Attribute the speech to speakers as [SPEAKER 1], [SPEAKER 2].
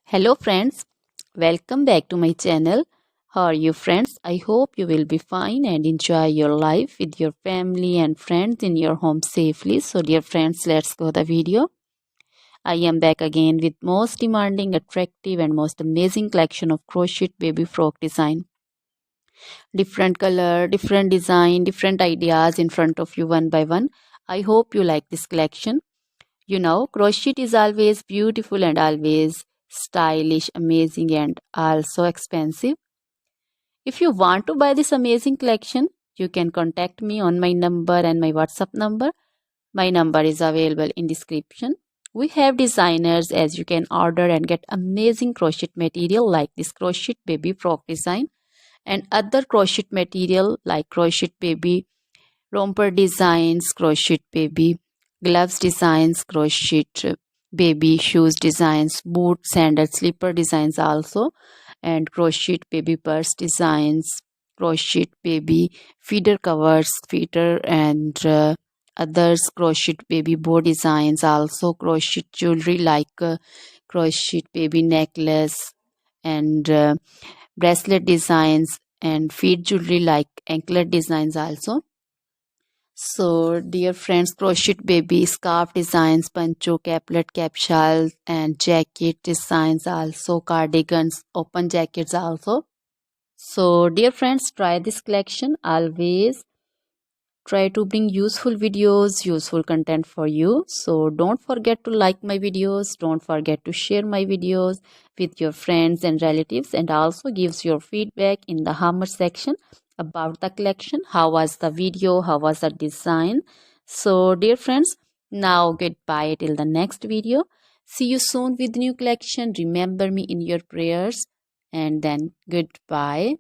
[SPEAKER 1] Hello friends, welcome back to my channel. How are you friends? I hope you will be fine and enjoy your life with your family and friends in your home safely. So dear friends, let's go the video. I am back again with most demanding, attractive and most amazing collection of crochet baby frock design. Different color, different design, different ideas in front of you one by one. I hope you like this collection. You know, crochet is always beautiful and always stylish, amazing, and also expensive. If you want to buy this amazing collection, you can contact me on my number and my WhatsApp number. My number is available in description. We have designers as you can order and get amazing crochet material like this crochet baby frock design and other crochet material like crochet baby romper designs, crochet baby gloves designs, crochet baby shoes designs, boot, sandal, slipper designs also, and crochet baby purse designs, crochet baby feeder covers, feeder and others, crochet baby bow designs also, crochet jewelry like crochet baby necklace and bracelet designs and feet jewelry like anklet designs also. So, dear friends, crochet baby scarf designs, pancho, caplet, capsule, and jacket designs also, cardigans, open jackets also. So, dear friends, try this collection. Always try to bring useful videos, useful content for you. So, don't forget to like my videos. Don't forget to share my videos with your friends and relatives, and also gives your feedback in the hammer section about the collection. How was the video? How was the design? So, dear friends, now goodbye till the next video. See you soon with new collection. Remember me in your prayers, and then goodbye.